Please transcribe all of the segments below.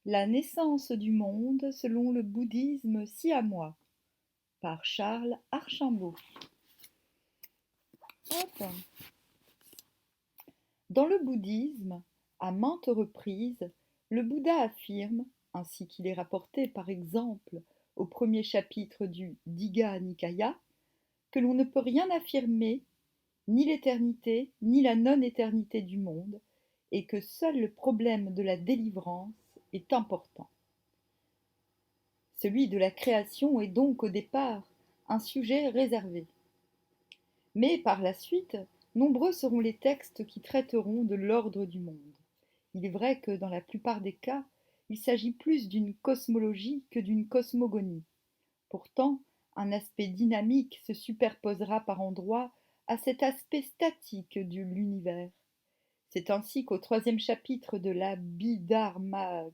La naissance du monde selon le bouddhisme siamois par Charles Archambault. Hop. Dans le bouddhisme, à maintes reprises, le Bouddha affirme, ainsi qu'il est rapporté par exemple au premier chapitre du Digha Nikaya, que l'on ne peut rien affirmer, ni l'éternité, ni la non-éternité du monde, et que seul le problème de la délivrance est important. Celui de la création est donc au départ un sujet réservé. Mais par la suite, nombreux seront les textes qui traiteront de l'ordre du monde. Il est vrai que dans la plupart des cas, il s'agit plus d'une cosmologie que d'une cosmogonie. Pourtant, un aspect dynamique se superposera par endroits à cet aspect statique de l'univers. C'est ainsi qu'au troisième chapitre de la Bidharmakosa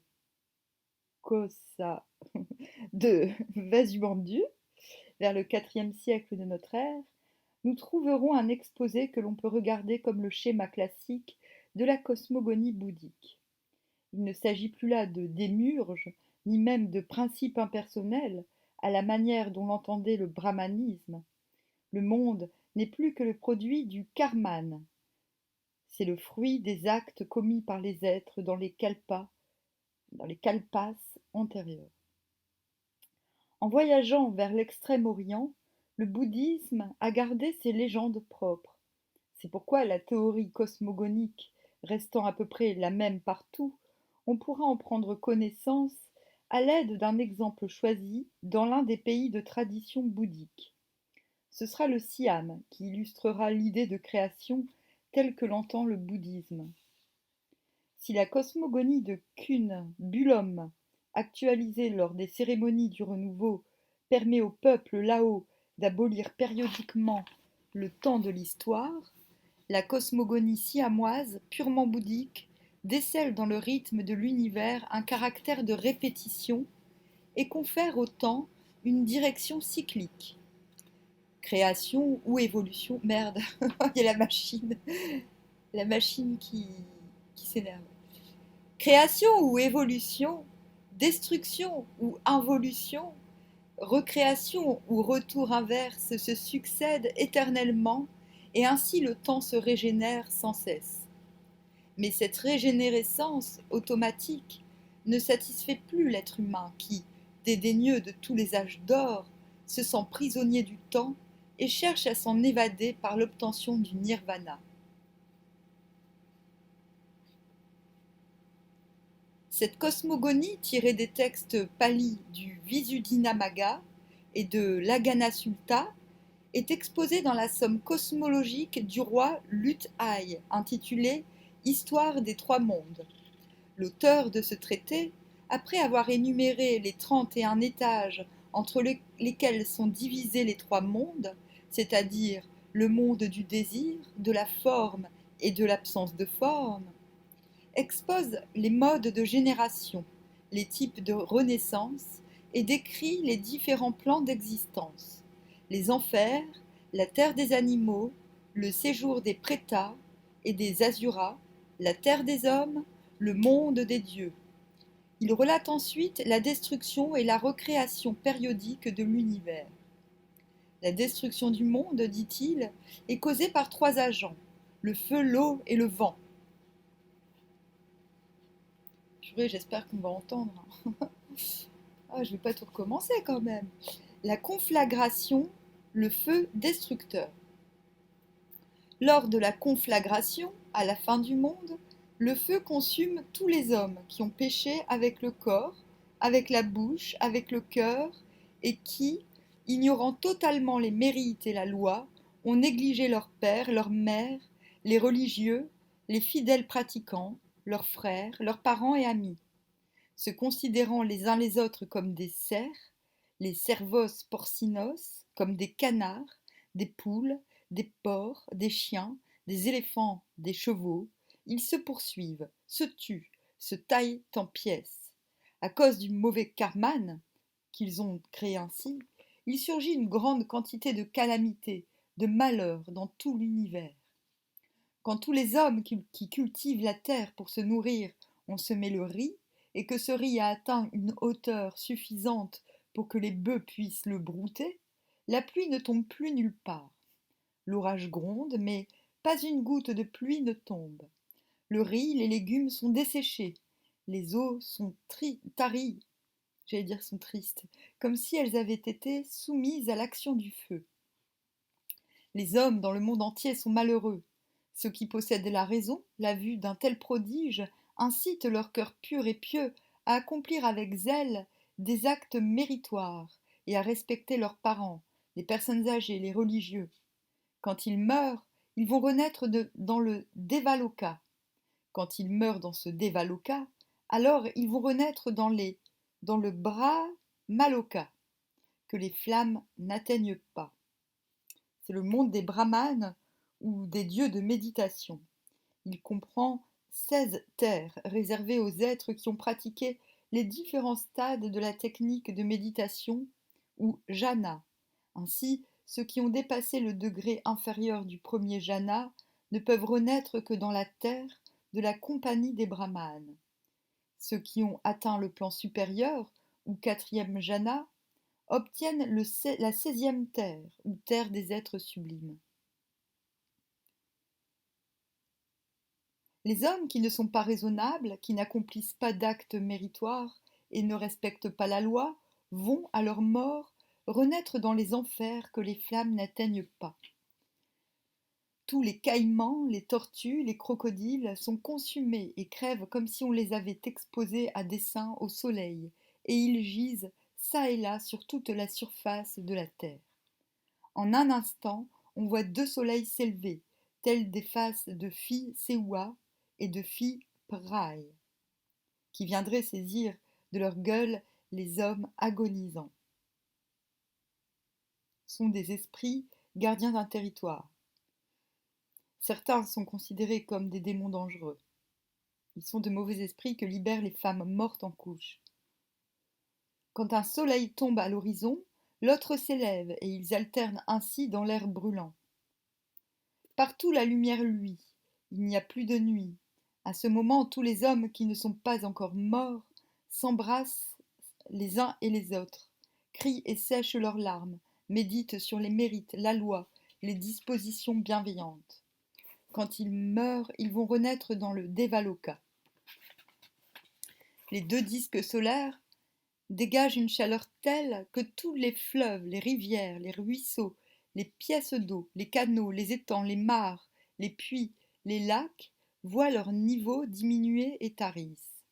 de Vasubandhu, vers le IVe siècle de notre ère, nous trouverons un exposé que l'on peut regarder comme le schéma classique de la cosmogonie bouddhique. Il ne s'agit plus là de démiurge, ni même de principes impersonnels, à la manière dont l'entendait le brahmanisme. Le monde n'est plus que le produit du karman. C'est le fruit des actes commis par les êtres dans les kalpas antérieurs. En voyageant vers l'extrême-orient, le bouddhisme a gardé ses légendes propres. C'est pourquoi la théorie cosmogonique restant à peu près la même partout, on pourra en prendre connaissance à l'aide d'un exemple choisi dans l'un des pays de tradition bouddhique. Ce sera le Siam qui illustrera l'idée de création telle que l'entend le bouddhisme. Si la cosmogonie de Kuhn Bullum, actualisée lors des cérémonies du renouveau, permet au peuple Lao d'abolir périodiquement le temps de l'histoire, la cosmogonie siamoise, purement bouddhique, décèle dans le rythme de l'univers un caractère de répétition et confère au temps une direction cyclique. Création ou évolution. Merde, il y a la machine qui s'énerve. Création ou évolution, destruction ou involution, recréation ou retour inverse se succèdent éternellement et ainsi le temps se régénère sans cesse. Mais cette régénérescence automatique ne satisfait plus l'être humain qui, dédaigneux de tous les âges d'or, se sent prisonnier du temps et cherche à s'en évader par l'obtention du nirvana. Cette cosmogonie, tirée des textes palis du Visuddhinamagga et de l'Agganasutta, est exposée dans la somme cosmologique du roi Luthai, intitulée Histoire des trois mondes. L'auteur de ce traité, après avoir énuméré les 31 étages entre lesquels sont divisés les trois mondes, c'est-à-dire le monde du désir, de la forme et de l'absence de forme, expose les modes de génération, les types de renaissance et décrit les différents plans d'existence, les enfers, la terre des animaux, le séjour des prétas et des asuras, la terre des hommes, le monde des dieux. Il relate ensuite la destruction et la recréation périodique de l'univers. La destruction du monde, dit-il, est causée par trois agents, le feu, l'eau et le vent. Purée, j'espère qu'on va entendre. Ah, je ne vais pas tout recommencer quand même. La conflagration, le feu destructeur. Lors de la conflagration, à la fin du monde, le feu consume tous les hommes qui ont péché avec le corps, avec la bouche, avec le cœur, et qui, ignorant totalement les mérites et la loi, ont négligé leurs pères, leurs mères, les religieux, les fidèles pratiquants, leurs frères, leurs parents et amis. Se considérant les uns les autres comme des cerfs, les cervos porcinos, comme des canards, des poules, des porcs, des chiens, des éléphants, des chevaux, ils se poursuivent, se tuent, se taillent en pièces. À cause du mauvais karman qu'ils ont créé ainsi, il surgit une grande quantité de calamités, de malheurs dans tout l'univers. Quand tous les hommes qui cultivent la terre pour se nourrir ont semé le riz, et que ce riz a atteint une hauteur suffisante pour que les bœufs puissent le brouter, la pluie ne tombe plus nulle part. L'orage gronde, mais pas une goutte de pluie ne tombe. Le riz, les légumes sont desséchés. Les eaux sont taries, j'allais dire sont tristes, comme si elles avaient été soumises à l'action du feu. Les hommes dans le monde entier sont malheureux. Ceux qui possèdent la raison, la vue d'un tel prodige, incitent leur cœur pur et pieux à accomplir avec zèle des actes méritoires et à respecter leurs parents, les personnes âgées, les religieux. Quand ils meurent, ils vont renaître dans le Devaloka. Quand ils meurent dans ce Devaloka, alors ils vont renaître dans le Brahmaloka, que les flammes n'atteignent pas. C'est le monde des brahmanes ou des dieux de méditation. Il comprend 16 terres réservées aux êtres qui ont pratiqué les différents stades de la technique de méditation ou jhana. Ainsi, ceux qui ont dépassé le degré inférieur du premier jhana ne peuvent renaître que dans la terre de la compagnie des brahmanes. Ceux qui ont atteint le plan supérieur ou quatrième jhana obtiennent la 16e terre ou terre des êtres sublimes. Les hommes qui ne sont pas raisonnables, qui n'accomplissent pas d'actes méritoires et ne respectent pas la loi, vont, à leur mort, renaître dans les enfers que les flammes n'atteignent pas. Tous les caïmans, les tortues, les crocodiles sont consumés et crèvent comme si on les avait exposés à dessein au soleil, et ils gisent çà et là sur toute la surface de la terre. En un instant, on voit 2 soleils s'élever, tels des faces de filles Sewa et de filles Praï, qui viendraient saisir de leur gueule les hommes agonisants. Sont des esprits gardiens d'un territoire. Certains sont considérés comme des démons dangereux. Ils sont de mauvais esprits que libèrent les femmes mortes en couches. Quand un soleil tombe à l'horizon, l'autre s'élève et ils alternent ainsi dans l'air brûlant. Partout la lumière luit, il n'y a plus de nuit. À ce moment, tous les hommes qui ne sont pas encore morts s'embrassent les uns et les autres, crient et sèchent leurs larmes, méditent sur les mérites, la loi, les dispositions bienveillantes. Quand ils meurent, ils vont renaître dans le Devaloka. Les 2 disques solaires dégagent une chaleur telle que tous les fleuves, les rivières, les ruisseaux, les pièces d'eau, les canaux, les étangs, les mares, les puits, les lacs voient leur niveau diminuer et tarissent.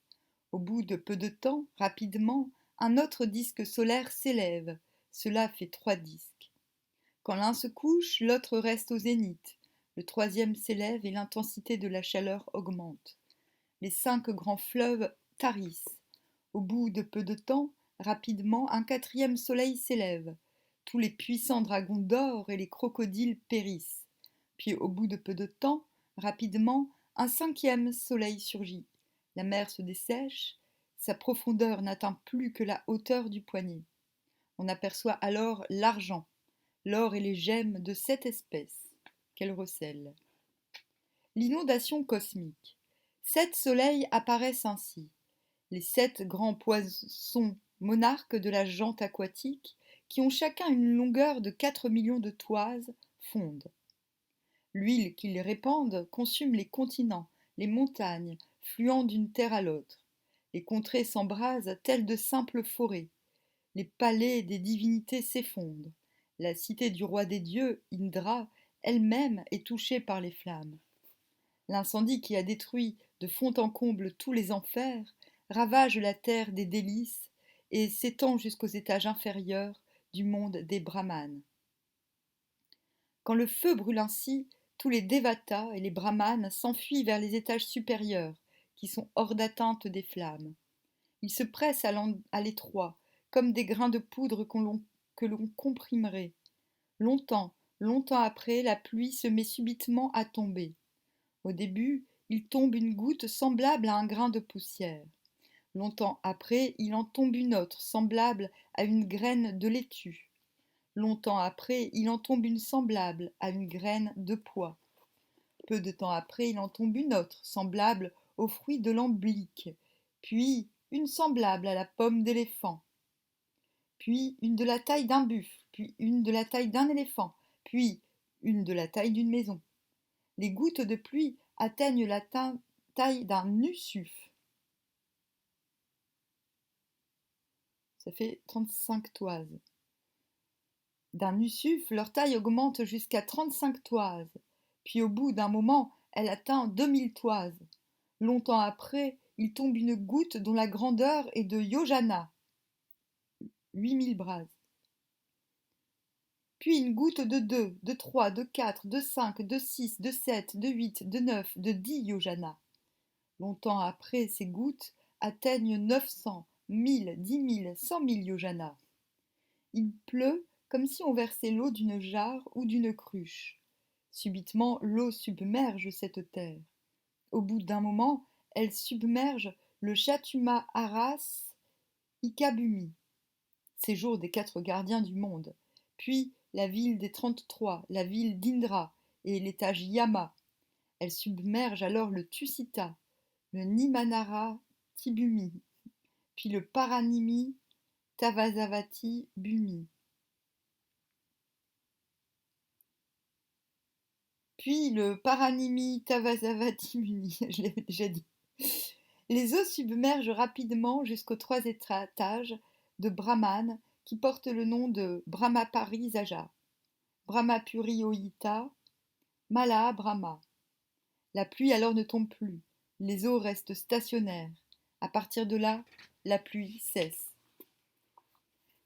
Au bout de peu de temps, rapidement, un autre disque solaire s'élève. Cela fait 3 disques. Quand l'un se couche, l'autre reste au zénith. Le 3e s'élève et l'intensité de la chaleur augmente. Les 5 grands fleuves tarissent. Au bout de peu de temps, rapidement, un 4e soleil s'élève. Tous les puissants dragons d'or et les crocodiles périssent. Puis au bout de peu de temps, rapidement, un 5e soleil surgit. La mer se dessèche, sa profondeur n'atteint plus que la hauteur du poignet. On aperçoit alors l'argent, l'or et les gemmes de 7 espèces qu'elle recèle. L'inondation cosmique. 7 soleils apparaissent ainsi. Les 7 grands poissons monarques de la jante aquatique, qui ont chacun une longueur de 4 millions de toises, fondent. L'huile qu'ils répandent consume les continents, les montagnes, fluant d'une terre à l'autre. Les contrées s'embrasent telles de simples forêts. Les palais des divinités s'effondrent. La cité du roi des dieux, Indra, elle-même est touchée par les flammes. L'incendie qui a détruit de fond en comble tous les enfers ravage la terre des délices et s'étend jusqu'aux étages inférieurs du monde des brahmanes. Quand le feu brûle ainsi, tous les dévatas et les brahmanes s'enfuient vers les étages supérieurs, qui sont hors d'atteinte des flammes. Ils se pressent à l'étroit, comme des grains de poudre que l'on comprimerait. Longtemps, longtemps après, la pluie se met subitement à tomber. Au début, il tombe une goutte semblable à un grain de poussière. Longtemps après, il en tombe une autre, semblable à une graine de laitue. Longtemps après, il en tombe une semblable à une graine de pois. Peu de temps après, il en tombe une autre, semblable au fruit de l'emblique. Puis, une semblable à la pomme d'éléphant, puis une de la taille d'un buffle, puis une de la taille d'un éléphant, puis une de la taille d'une maison. Les gouttes de pluie atteignent la taille d'un usuf. Ça fait 35 toises. D'un usuf, leur taille augmente jusqu'à 35 toises, puis au bout d'un moment, elle atteint 2000 toises. Longtemps après, il tombe une goutte dont la grandeur est de yojana, 8000 brasses. Puis une goutte de 2, de 3, de 4, de 5, de 6, de 7, de 8, de 9, de 10 yojana. Longtemps après, ces gouttes atteignent 900, 1000, 10 000, 100 000 yojanas. Il pleut comme si on versait l'eau d'une jarre ou d'une cruche. Subitement, l'eau submerge cette terre. Au bout d'un moment, elle submerge le Chatuma Aras Ikabumi, séjour des 4 gardiens du monde, puis la ville des 33, la ville d'Indra et l'étage Yama. Elle submerge alors le Tusita, le Nimanara Tibumi, puis le Paranimi Tavasavati Bumi. Puis le Paranimi Tavasavati Muni, je l'avais déjà dit. Les eaux submergent rapidement jusqu'aux 3 étages de Brahman qui portent le nom de Brahmapari-Zaja, Brahmapuri-Oyita, Malaha Brahma. La pluie alors ne tombe plus, les eaux restent stationnaires. À partir de là, la pluie cesse.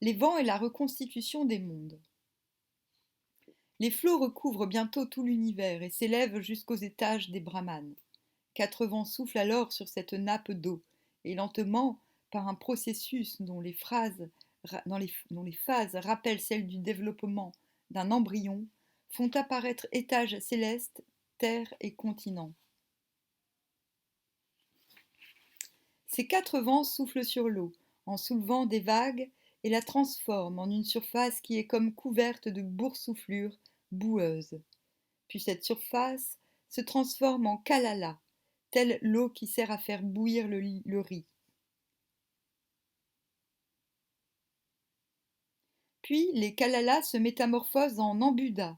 Les vents et la reconstitution des mondes. Les flots recouvrent bientôt tout l'univers et s'élèvent jusqu'aux étages des Brahmanes. 4 vents soufflent alors sur cette nappe d'eau, et lentement, par un processus dont les phases rappellent celles du développement d'un embryon, font apparaître étages célestes, terre et continents. Ces 4 vents soufflent sur l'eau, en soulevant des vagues, et la transforment en une surface qui est comme couverte de boursouflures boueuses. Puis cette surface se transforme en kalala, telle l'eau qui sert à faire bouillir le riz. Puis les kalalas se métamorphosent en ambudas,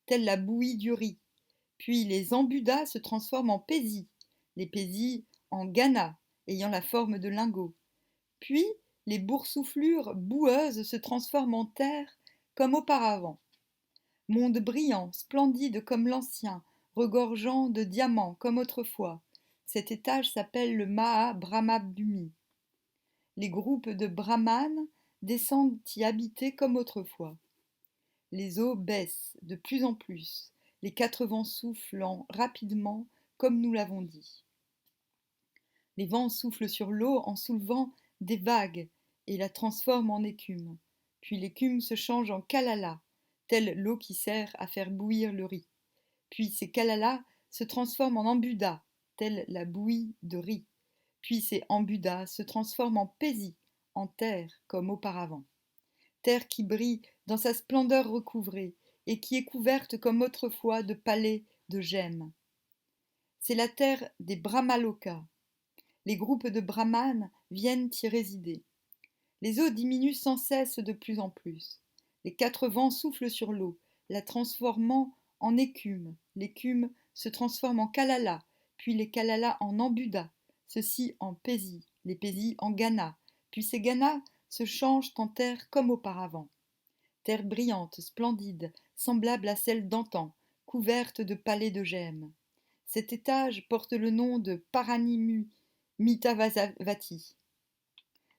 telle la bouillie du riz. Puis les ambudas se transforment en pésis, les pésis en ganas, ayant la forme de lingots. Puis les boursouflures boueuses se transforment en terre comme auparavant. Monde brillant, splendide comme l'ancien, regorgeant de diamants comme autrefois. Cet étage s'appelle le Maha Brahmabhumi. Les groupes de brahmanes descendent y habiter comme autrefois. Les eaux baissent de plus en plus, les 4 vents soufflant rapidement comme nous l'avons dit. Les vents soufflent sur l'eau en soulevant des vagues et la transforment en écume. Puis l'écume se change en kalala, telle l'eau qui sert à faire bouillir le riz. Puis ces kalalas se transforment en ambudas, telle la bouillie de riz. Puis ces ambudas se transforment en pésis, en terre comme auparavant. Terre qui brille dans sa splendeur recouvrée et qui est couverte comme autrefois de palais de gemmes. C'est la terre des Brahmalokas. Les groupes de brahmanes viennent y résider. Les eaux diminuent sans cesse de plus en plus. Les 4 vents soufflent sur l'eau, la transformant en écume. L'écume se transforme en kalala, puis les kalalas en ambudas, ceux-ci en pésis, les pésis en ganas, puis ces ganas se changent en terre comme auparavant. Terre brillante, splendide, semblable à celle d'antan, couverte de palais de gemmes. Cet étage porte le nom de Paranimu Mitavasavati.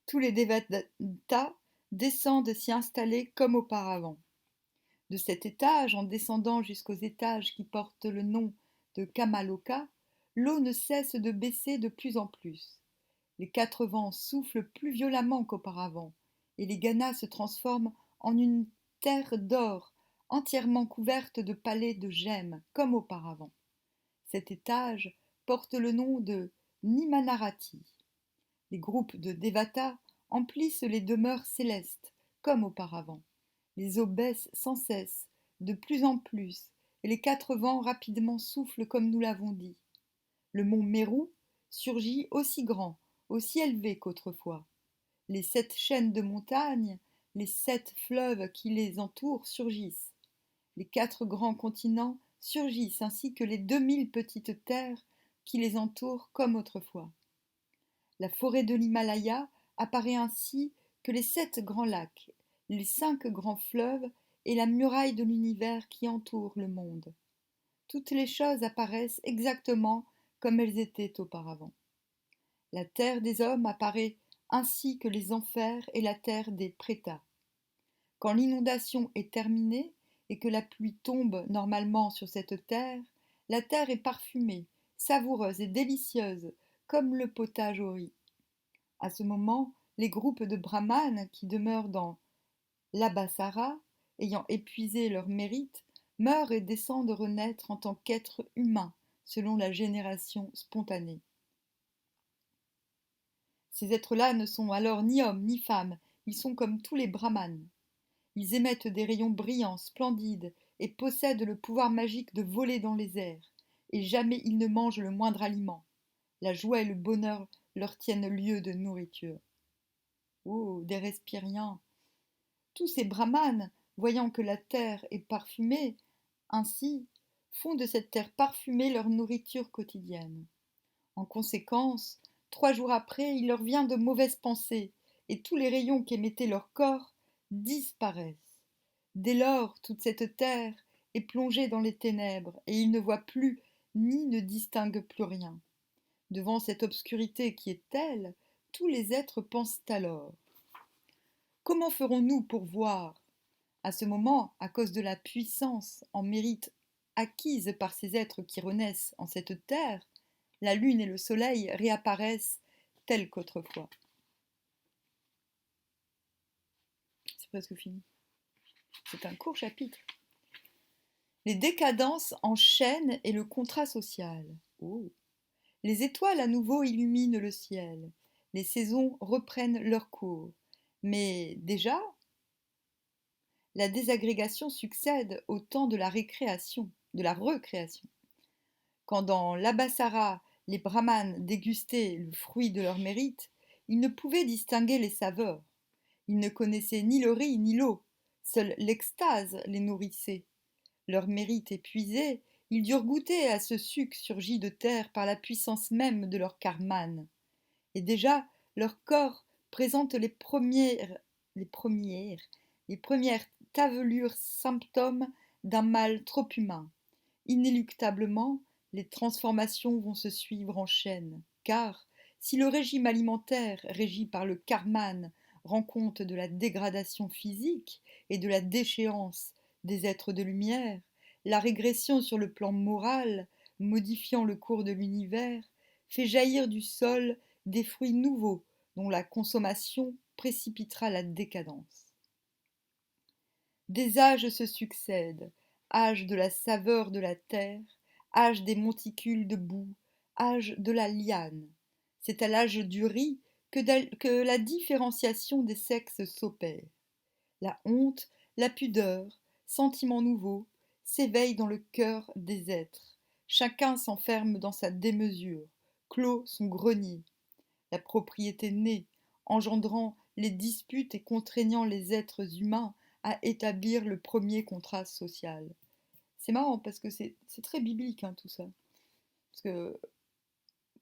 Tous les Devatas descendent s'y installer comme auparavant. De cet étage, en descendant jusqu'aux étages qui portent le nom de Kamaloka, l'eau ne cesse de baisser de plus en plus. Les 4 vents soufflent plus violemment qu'auparavant, et les ganas se transforment en une terre d'or, entièrement couverte de palais de gemmes, comme auparavant. Cet étage porte le nom de Nimanarati. Les groupes de Devatas emplissent les demeures célestes, comme auparavant. Les eaux baissent sans cesse, de plus en plus, et les 4 vents rapidement soufflent comme nous l'avons dit. Le mont Mérou surgit aussi grand, aussi élevés qu'autrefois. Les 7 chaînes de montagnes, les 7 fleuves qui les entourent surgissent. Les 4 grands continents surgissent ainsi que les 2000 petites terres qui les entourent comme autrefois. La forêt de l'Himalaya apparaît ainsi que les 7 grands lacs, les 5 grands fleuves et la muraille de l'univers qui entoure le monde. Toutes les choses apparaissent exactement comme elles étaient auparavant. La terre des hommes apparaît ainsi que les enfers et la terre des prétats. Quand l'inondation est terminée et que la pluie tombe normalement sur cette terre, la terre est parfumée, savoureuse et délicieuse, comme le potage au riz. À ce moment, les groupes de brahmanes qui demeurent dans l'Abhasara, ayant épuisé leur mérite, meurent et descendent renaître en tant qu'êtres humains, selon la génération spontanée. Ces êtres-là ne sont alors ni hommes ni femmes, ils sont comme tous les brahmanes. Ils émettent des rayons brillants, splendides, et possèdent le pouvoir magique de voler dans les airs, et jamais ils ne mangent le moindre aliment. La joie et le bonheur leur tiennent lieu de nourriture. Oh, des respiriens! Tous ces brahmanes, voyant que la terre est parfumée, ainsi, font de cette terre parfumée leur nourriture quotidienne. En conséquence, 3 jours après, il leur vient de mauvaises pensées, et tous les rayons qu'émettait leur corps disparaissent. Dès lors, toute cette terre est plongée dans les ténèbres, et ils ne voient plus ni ne distinguent plus rien. Devant cette obscurité qui est telle, tous les êtres pensent alors: comment ferons-nous pour voir? À ce moment, à cause de la puissance en mérite acquise par ces êtres qui renaissent en cette terre, la lune et le soleil réapparaissent tels qu'autrefois. C'est presque fini. C'est un court chapitre. Les décadences enchaînent et le contrat social. Oh. Les étoiles à nouveau illuminent le ciel. Les saisons reprennent leur cours. Mais déjà, la désagrégation succède au temps de la récréation, de la recréation. Quand dans l'Abhasara, les brahmanes dégustaient le fruit de leur mérite, ils ne pouvaient distinguer les saveurs. Ils ne connaissaient ni le riz ni l'eau. Seule l'extase les nourrissait. Leur mérite épuisé, ils durent goûter à ce suc surgi de terre par la puissance même de leur karman. Et déjà, leur corps présente les premières tavelures symptômes d'un mal trop humain. Inéluctablement, les transformations vont se suivre en chaîne, car si le régime alimentaire régi par le karman rend compte de la dégradation physique et de la déchéance des êtres de lumière, la régression sur le plan moral, modifiant le cours de l'univers, fait jaillir du sol des fruits nouveaux dont la consommation précipitera la décadence. Des âges se succèdent, âge de la saveur de la terre, âge des monticules de boue, âge de la liane. C'est à l'âge du riz que la différenciation des sexes s'opère. La honte, la pudeur, sentiments nouveaux, s'éveillent dans le cœur des êtres. Chacun s'enferme dans sa démesure, clôt son grenier. La propriété naît, engendrant les disputes et contraignant les êtres humains à établir le premier contrat social. C'est marrant parce que c'est très biblique, hein, tout ça. Parce que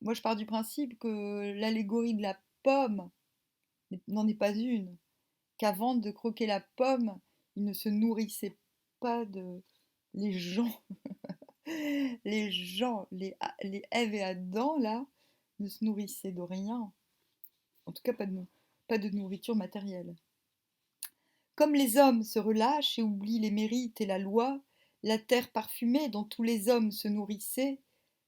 moi je pars du principe que l'allégorie de la pomme n'en est pas une. Qu'avant de croquer la pomme, ils ne se nourrissaient pas de... Les gens, les Ève et Adam, là, ne se nourrissaient de rien. En tout cas, pas de nourriture matérielle. Comme les hommes se relâchent et oublient les mérites et la loi, la terre parfumée dont tous les hommes se nourrissaient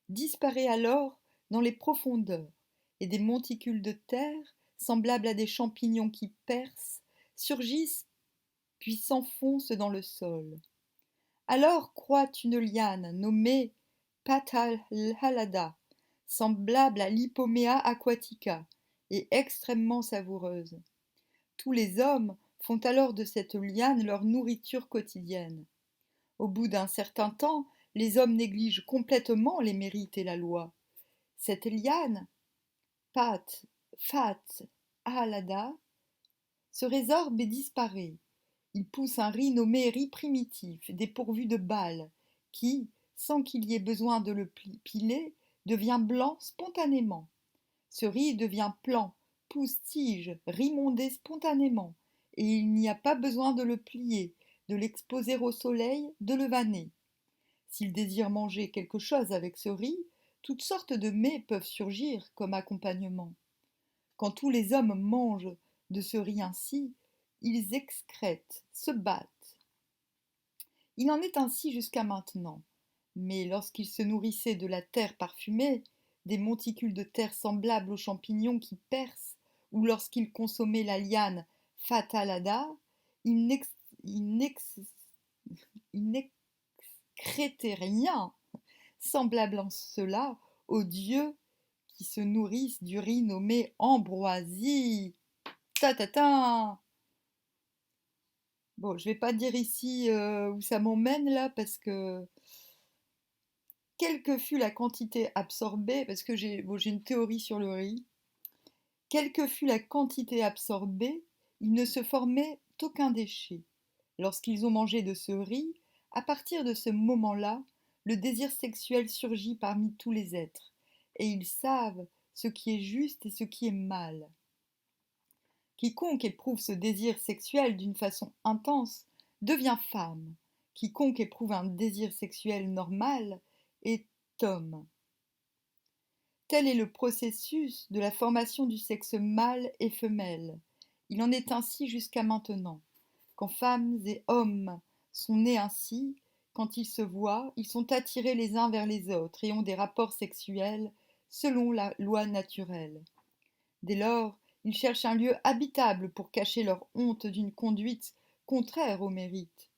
disparaît alors dans les profondeurs, et des monticules de terre, semblables à des champignons qui percent, surgissent puis s'enfoncent dans le sol. Alors croît une liane nommée Pathalhalada, semblable à l'Hippomea aquatica et extrêmement savoureuse. Tous les hommes font alors de cette liane leur nourriture quotidienne. Au bout d'un certain temps, les hommes négligent complètement les mérites et la loi. Cette liane, Pat Fat Alada se résorbe et disparaît. Il pousse un riz nommé riz primitif, dépourvu de balles, qui, sans qu'il y ait besoin de le piler, devient blanc spontanément. Ce riz devient plan, pousse tige, rimondé spontanément, et il n'y a pas besoin de le plier, de l'exposer au soleil, de le vanner. S'il désire manger quelque chose avec ce riz, toutes sortes de mets peuvent surgir comme accompagnement. Quand tous les hommes mangent de ce riz ainsi, ils excrètent, se battent. Il en est ainsi jusqu'à maintenant. Mais lorsqu'ils se nourrissaient de la terre parfumée, des monticules de terre semblables aux champignons qui percent, ou lorsqu'ils consommaient la liane fatalada, ils n'excrétaient rien, semblable en cela aux dieux qui se nourrissent du riz nommé ambroisie. Ta ta ta. Bon, je vais pas dire ici où ça m'emmène là, parce que quelle que fût la quantité absorbée, parce que j'ai une théorie sur le riz, quelle que fût la quantité absorbée, il ne se formait aucun déchet. Lorsqu'ils ont mangé de ce riz, à partir de ce moment-là, le désir sexuel surgit parmi tous les êtres, et ils savent ce qui est juste et ce qui est mal. Quiconque éprouve ce désir sexuel d'une façon intense devient femme. Quiconque éprouve un désir sexuel normal est homme. Tel est le processus de la formation du sexe mâle et femelle. Il en est ainsi jusqu'à maintenant. Quand femmes et hommes sont nés ainsi, quand ils se voient, ils sont attirés les uns vers les autres et ont des rapports sexuels selon la loi naturelle. Dès lors, ils cherchent un lieu habitable pour cacher leur honte d'une conduite contraire au mérite.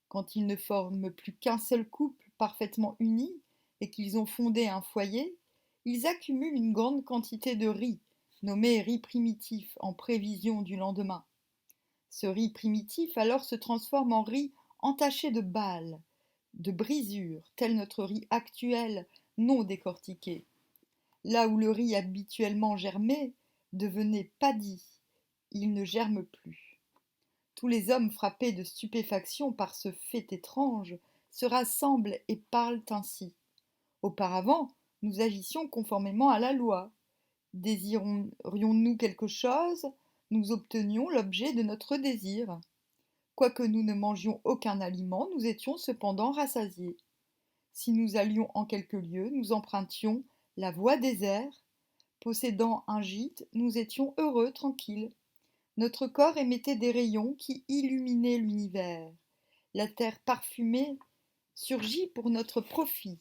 Quand ils ne forment plus qu'un seul couple parfaitement uni et qu'ils ont fondé un foyer, ils accumulent une grande quantité de riz, nommé riz primitif, en prévision du lendemain. Ce riz primitif alors se transforme en riz entaché de balles, de brisures, tel notre riz actuel non décortiqué. Là où le riz habituellement germait devenait paddy, il ne germe plus. Tous les hommes frappés de stupéfaction par ce fait étrange se rassemblent et parlent ainsi. Auparavant, nous agissions conformément à la loi. Désirions-nous quelque chose, nous obtenions l'objet de notre désir. Quoique nous ne mangions aucun aliment, nous étions cependant rassasiés. Si nous allions en quelque lieu, nous empruntions la voie des airs. Possédant un gîte, nous étions heureux, tranquilles. Notre corps émettait des rayons qui illuminaient l'univers. La terre parfumée surgit pour notre profit,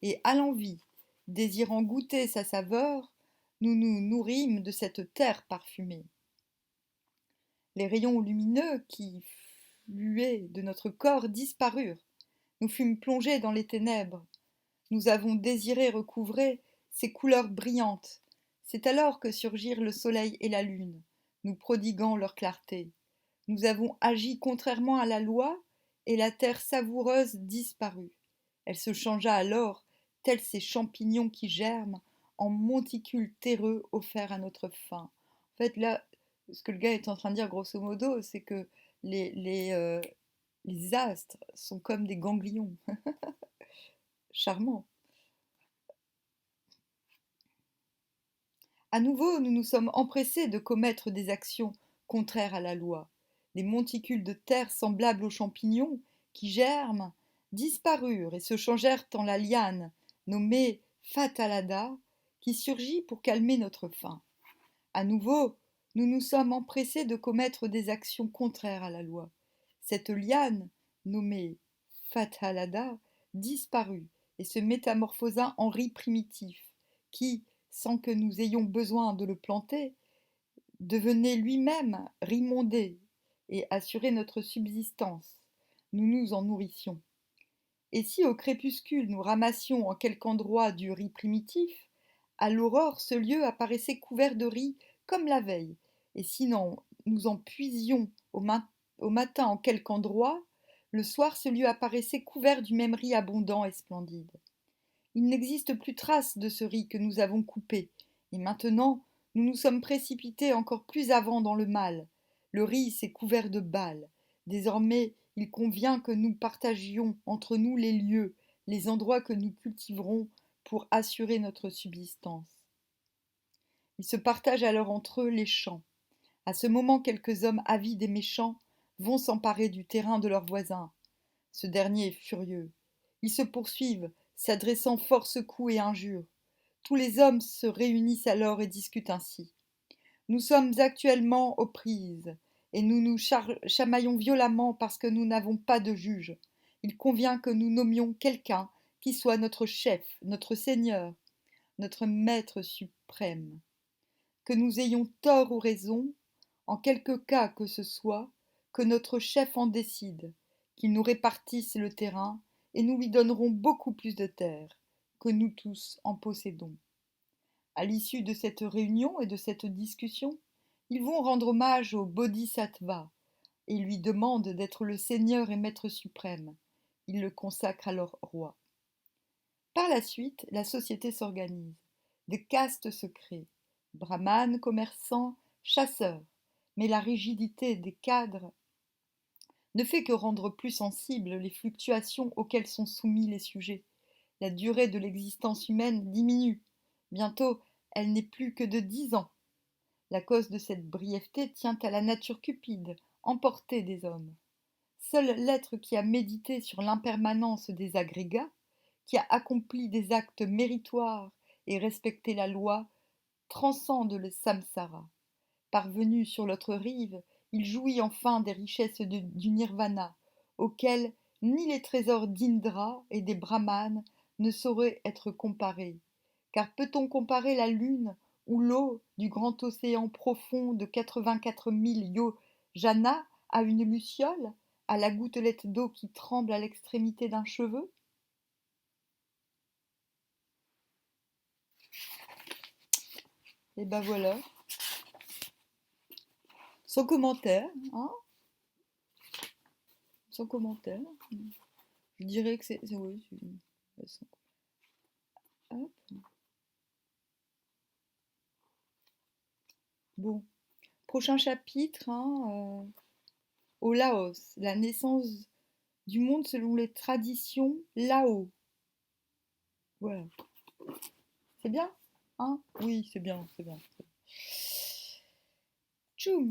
et à l'envi, désirant goûter sa saveur, nous nous nourrîmes de cette terre parfumée. Les rayons lumineux qui fluaient de notre corps disparurent. Nous fûmes plongés dans les ténèbres. Nous avons désiré recouvrer ces couleurs brillantes. C'est alors que surgirent le soleil et la lune, nous prodiguant leur clarté. Nous avons agi contrairement à la loi, et la terre savoureuse disparut. Elle se changea alors, tels ces champignons qui germent, en monticules terreux offerts à notre faim. En fait, là, ce que le gars est en train de dire, grosso modo, c'est que les, les, euh, les astres sont comme des ganglions. Charmant. À nouveau, nous nous sommes empressés de commettre des actions contraires à la loi. Les monticules de terre semblables aux champignons, qui germent, disparurent et se changèrent en la liane, nommée fatalada, qui surgit pour calmer notre faim. À nouveau, nous nous sommes empressés de commettre des actions contraires à la loi. Cette liane, nommée fatalada, disparut et se métamorphosa en riz primitif, qui, sans que nous ayons besoin de le planter, devenait lui-même rimondé et assurait notre subsistance. Nous nous en nourrissions. Et si au crépuscule nous ramassions en quelque endroit du riz primitif, à l'aurore ce lieu apparaissait couvert de riz comme la veille, et sinon nous en puisions au matin en quelque endroit, le soir ce lieu apparaissait couvert du même riz abondant et splendide. Il n'existe plus trace de ce riz que nous avons coupé, et maintenant Nous nous sommes précipités encore plus avant dans le mal. Le riz s'est couvert de balles. Désormais, il convient que nous partagions entre nous les lieux, les endroits que nous cultiverons pour assurer notre subsistance. Ils se partagent alors entre eux les champs. À ce moment, quelques hommes avides et méchants vont s'emparer du terrain de leur voisin. Ce dernier est furieux. Ils se poursuivent, s'adressant force coups et injures. Tous les hommes se réunissent alors et discutent ainsi. Nous sommes actuellement aux prises, et nous nous chamaillons violemment parce que nous n'avons pas de juge. Il convient que nous nommions quelqu'un qui soit notre chef, notre seigneur, notre maître suprême. Que nous ayons tort ou raison, en quelque cas que ce soit, que notre chef en décide, qu'il nous répartisse le terrain, et nous lui donnerons beaucoup plus de terre que nous tous en possédons. À l'issue de cette réunion et de cette discussion, ils vont rendre hommage au Bodhisattva et lui demandent d'être le seigneur et maître suprême. Ils le consacrent alors roi. Par la suite, la société s'organise. Des castes se créent. Brahmanes, commerçants, chasseurs. Mais la rigidité des cadres ne fait que rendre plus sensibles les fluctuations auxquelles sont soumis les sujets. La durée de l'existence humaine diminue. Bientôt, elle n'est plus que de 10 ans. La cause de cette brièveté tient à la nature cupide, emportée des hommes. Seul l'être qui a médité sur l'impermanence des agrégats, qui a accompli des actes méritoires et respecté la loi, transcende le samsara. Parvenu sur l'autre rive, il jouit enfin des richesses du nirvana, auxquelles ni les trésors d'Indra et des brahmanes ne sauraient être comparés. Car peut-on comparer la lune ou l'eau du grand océan profond de 84 000 yojanas à une luciole, à la gouttelette d'eau qui tremble à l'extrémité d'un cheveu? Et ben voilà, sans commentaire, hein, sans commentaire. Je dirais que c'est oui, hop. Bon, prochain chapitre, hein, au Laos, la naissance du monde selon les traditions Lao. Voilà, c'est bien, hein? Oui, c'est bien, c'est bien. Tchoum!